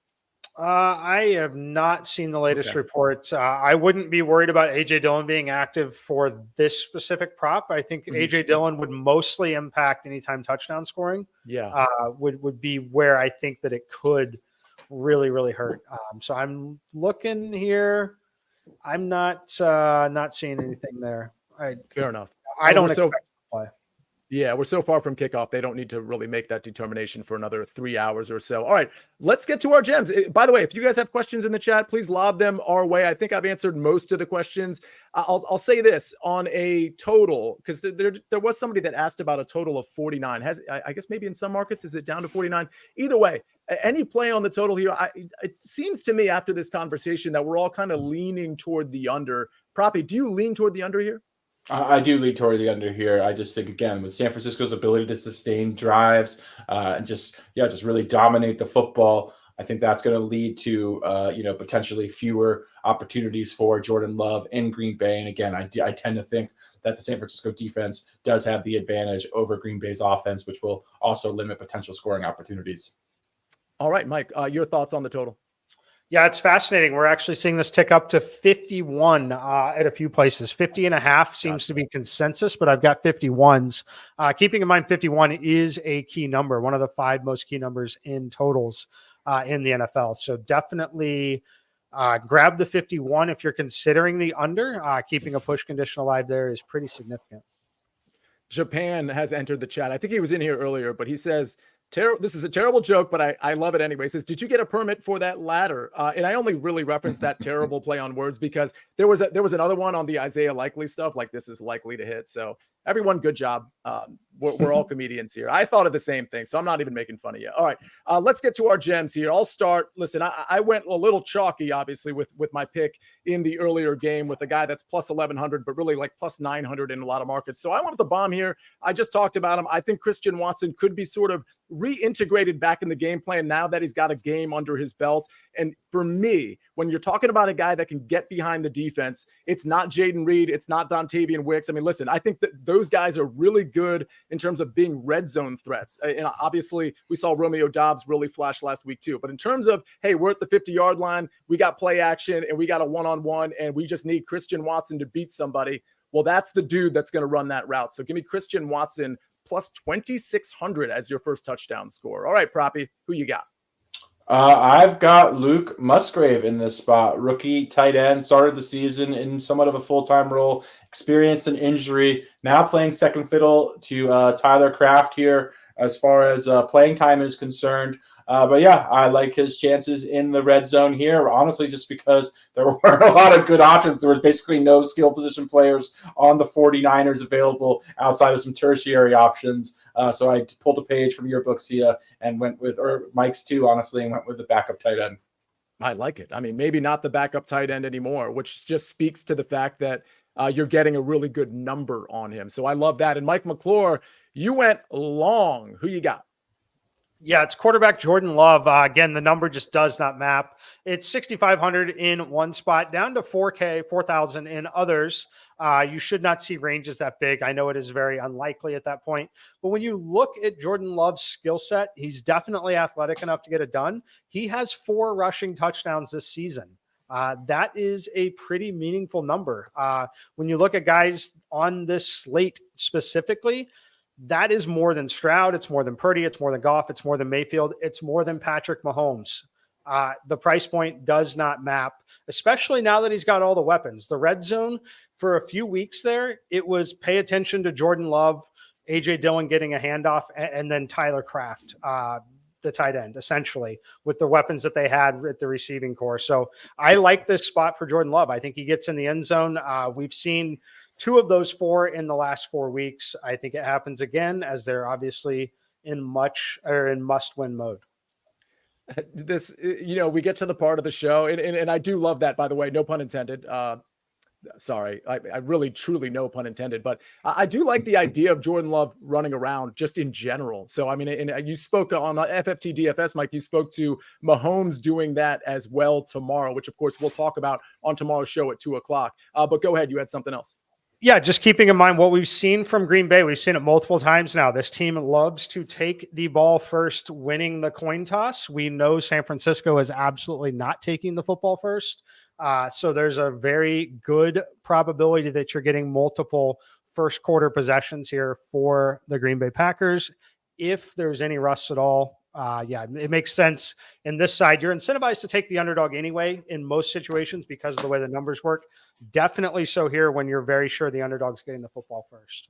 I have not seen the latest reports. I wouldn't be worried about A.J. Dillon being active for this specific prop. I think A.J. Dillon would mostly impact anytime touchdown scoring. Yeah, would be where I think that it could really, really hurt. So I'm looking here. I'm not seeing anything there. fair enough. I don't expect to play. Yeah, we're so far from kickoff. They don't need to really make that determination for another 3 hours or so. All right, let's get to our gems. By the way, if you guys have questions in the chat, please lob them our way. I think I've answered most of the questions. I'll say this on a total, because there was somebody that asked about a total of 49. I guess maybe in some markets, is it down to 49? Either way, any play on the total here, it seems to me after this conversation that we're all kind of leaning toward the under. Proppy, do you lean toward the under here? I do lead toward the under here. I just think, again, with San Francisco's ability to sustain drives and just really dominate the football, I think that's going to lead to, potentially fewer opportunities for Jordan Love in Green Bay. And again, I tend to think that the San Francisco defense does have the advantage over Green Bay's offense, which will also limit potential scoring opportunities. All right, Mike, your thoughts on the total? Yeah, it's fascinating. We're actually seeing this tick up to 51 at a few places. 50.5 seems to be consensus, but I've got 51s. Keeping in mind 51 is a key number, one of the 5 most key numbers in totals in the NFL. So definitely grab the 51 if you're considering the under. Keeping a push condition alive there is pretty significant. Japan has entered the chat. I think he was in here earlier, but he says, this is a terrible joke, but I love it anyway. He says, did you get a permit for that ladder? And I only really referenced that terrible play on words because there was another one on the Isaiah Likely stuff, like this is likely to hit. So everyone, good job. We're all comedians here. I thought of the same thing, so I'm not even making fun of you. All right, let's get to our gems here. I'll start. Listen, I went a little chalky, obviously, with my pick in the earlier game with a guy that's plus 1,100, but really like plus 900 in a lot of markets. So I went with the bomb here. I just talked about him. I think Christian Watson could be sort of reintegrated back in the game plan now that he's got a game under his belt. And for me, when you're talking about a guy that can get behind the defense, it's not Jaden Reed, it's not Dontavian Wicks. I mean, listen, I think that those guys are really good in terms of being red zone threats. And obviously, we saw Romeo Doubs really flash last week too. But in terms of, hey, we're at the 50-yard line, we got play action, and we got a one-on-one, and we just need Christian Watson to beat somebody. Well, that's the dude that's going to run that route. So give me Christian Watson plus 2,600 as your first touchdown score. All right, Proppy, who you got? I've got Luke Musgrave in this spot. Rookie tight end, started the season in somewhat of a full-time role, experienced an injury, now playing second fiddle to Tyler Kraft here as far as playing time is concerned. But yeah, I like his chances in the red zone here, honestly, just because there weren't a lot of good options. There was basically no skill position players on the 49ers available outside of some tertiary options. So I pulled a page from your book, Sia, and went with, or Mike's too, honestly, and went with the backup tight end. I like it. I mean, maybe not the backup tight end anymore, which just speaks to the fact that you're getting a really good number on him. So I love that. And Mike McClure, you went long. Who you got? Yeah, it's quarterback Jordan Love. Again, the number just does not map. It's 6,500 in one spot, down to 4,000 in others. You should not see ranges that big. I know it is very unlikely at that point. But when you look at Jordan Love's skill set, he's definitely athletic enough to get it done. He has 4 rushing touchdowns this season. That is a pretty meaningful number. When you look at guys on this slate specifically, That is more than Stroud. It's more than Purdy. It's more than Goff. It's more than Mayfield. It's more than Patrick Mahomes. The price point does not map, especially now that he's got all the weapons. The red zone for a few weeks there, it was pay attention to Jordan Love, A.J. Dillon getting a handoff, and then Tyler Kraft, the tight end, essentially, with the weapons that they had at the receiving core. So I like this spot for Jordan Love. I think he gets in the end zone. We've seen 2 of those 4 in the last 4 weeks. I think it happens again, as they're obviously in must-win mode. This, we get to the part of the show, and I do love that, by the way, no pun intended. Sorry, I really, truly, no pun intended, but I do like the idea of Jordan Love running around just in general. So, I mean, and you spoke on FFT DFS, Mike, you spoke to Mahomes doing that as well tomorrow, which of course we'll talk about on tomorrow's show at 2:00. But go ahead. You had something else. Yeah, just keeping in mind what we've seen from Green Bay. We've seen it multiple times now. This team loves to take the ball first, winning the coin toss. We know San Francisco is absolutely not taking the football first. So there's a very good probability that you're getting multiple first quarter possessions here for the Green Bay Packers. If there's any rust at all, it makes sense. In this side, you're incentivized to take the underdog anyway in most situations because of the way the numbers work. Definitely so here when you're very sure the underdog's getting the football first.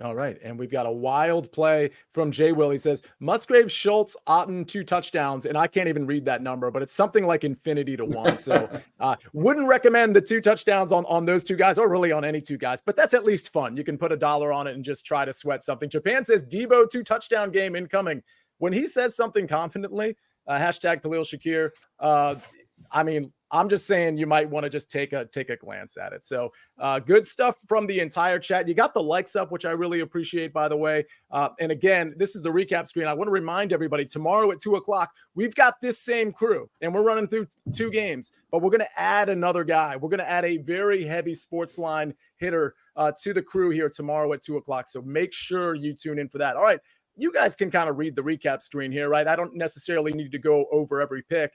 All right. And we've got a wild play from Jay Will. He says, Musgrave, Schultz, Otten, 2 touchdowns. And I can't even read that number, but it's something like infinity to 1. So wouldn't recommend the 2 touchdowns on those 2 guys, or really on any 2 guys, but that's at least fun. You can put $1 on it and just try to sweat something. Japan says Deebo 2 touchdown game incoming. When he says something confidently, hashtag Khalil Shakir, I mean, I'm just saying you might want to just take a glance at it. So good stuff from the entire chat. You got the likes up, which I really appreciate, by the way. And again, this is the recap screen. I want to remind everybody, tomorrow at 2:00, we've got this same crew, and we're running through 2 games, but we're going to add another guy. We're going to add a very heavy SportsLine hitter to the crew here tomorrow at 2:00. So make sure you tune in for that. All right. You guys can kind of read the recap screen here, right? I don't necessarily need to go over every pick.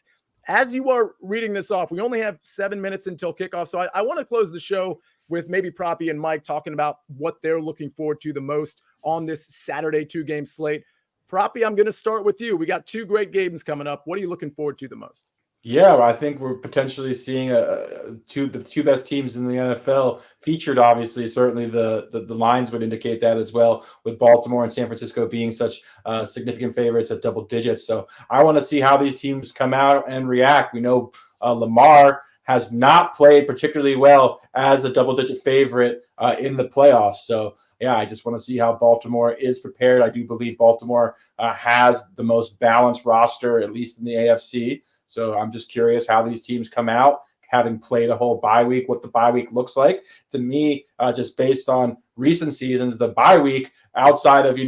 As you are reading this off, we only have 7 minutes until kickoff. So I want to close the show with maybe Proppy and Mike talking about what they're looking forward to the most on this Saturday 2-game slate. Proppy, I'm going to start with you. We got 2 great games coming up. What are you looking forward to the most? Yeah, I think we're potentially seeing the 2 best teams in the NFL featured. Obviously, certainly the lines would indicate that as well, with Baltimore and San Francisco being such significant favorites at double digits. So I want to see how these teams come out and react. We know Lamar has not played particularly well as a double-digit favorite in the playoffs. So yeah, I just want to see how Baltimore is prepared. I do believe Baltimore has the most balanced roster, at least in the AFC. So I'm just curious how these teams come out, having played a whole bye week, what the bye week looks like. To me, just based on recent seasons, the bye week, outside of,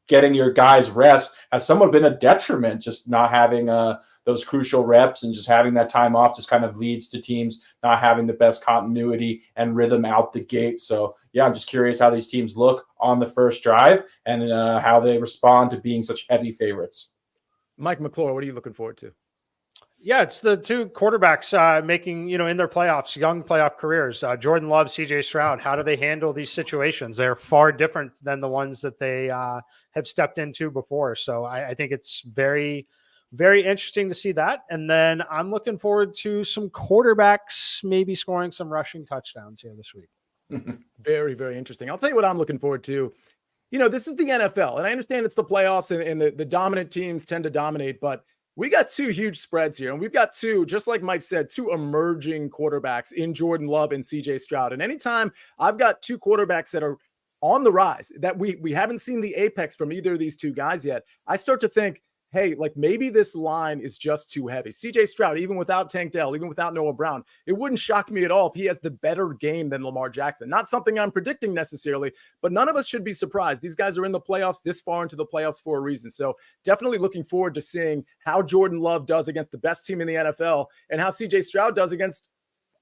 getting your guys rest, has somewhat been a detriment. Just not having those crucial reps and just having that time off just kind of leads to teams not having the best continuity and rhythm out the gate. So yeah, I'm just curious how these teams look on the first drive and how they respond to being such heavy favorites. Mike McClure, what are you looking forward to? Yeah, it's the 2 quarterbacks making, in their playoffs, young playoff careers. Jordan Love, CJ Stroud, how do they handle these situations? They're far different than the ones that they have stepped into before. So I think it's very, very interesting to see that. And then I'm looking forward to some quarterbacks maybe scoring some rushing touchdowns here this week. Very, very interesting. I'll tell you what I'm looking forward to. This is the NFL, and I understand it's the playoffs and the dominant teams tend to dominate, but we got 2 huge spreads here, and we've got 2, just like Mike said, 2 emerging quarterbacks in Jordan Love and CJ Stroud. And anytime I've got 2 quarterbacks that are on the rise, that we haven't seen the apex from either of these 2 guys yet, I start to think, hey, like maybe this line is just too heavy. CJ Stroud, even without Tank Dell, even without Noah Brown, it wouldn't shock me at all if he has the better game than Lamar Jackson. Not something I'm predicting necessarily, but none of us should be surprised. These guys are in the playoffs, this far into the playoffs for a reason. So definitely looking forward to seeing how Jordan Love does against the best team in the NFL and how CJ Stroud does against,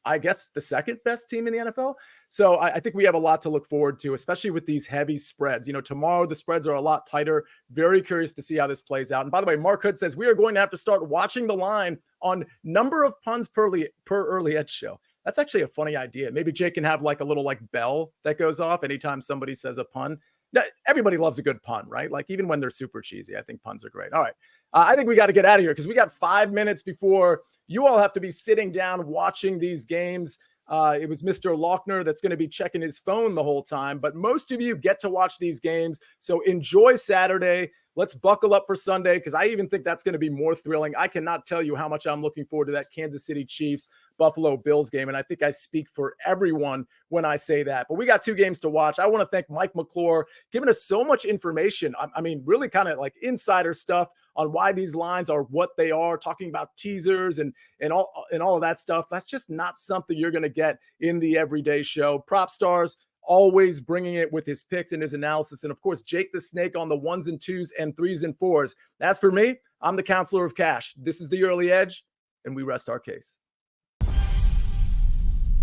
I guess, the second best team in the NFL. So I think we have a lot to look forward to, especially with these heavy spreads. Tomorrow the spreads are a lot tighter. Very curious to see how this plays out. And by the way, Mark Hood says we are going to have to start watching the line on number of puns per early edge show. That's actually a funny idea. Maybe Jake can have like a little bell that goes off anytime somebody says a pun. everybody loves a good pun, right? Like even when they're super cheesy, I think puns are great. All right. I think we got to get out of here because we got 5 minutes before you all have to be sitting down watching these games. It was Mr. Lochner that's going to be checking his phone the whole time, but most of you get to watch these games. So enjoy Saturday. Let's buckle up for Sunday because I even think that's going to be more thrilling. I cannot tell you how much I'm looking forward to that Kansas City Chiefs Buffalo Bills game. And I think I speak for everyone when I say that. But we got 2 games to watch. I want to thank Mike McClure, giving us so much information. I mean, really kind of like insider stuff on why these lines are what they are, talking about teasers and all of that stuff. That's just not something you're going to get in the everyday show. Propstarz always bringing it with his picks and his analysis. And of course, Jake the Snake on the 1s and 2s and 3s and 4s. As for me, I'm the counselor of cash. This is the Early Edge, and we rest our case.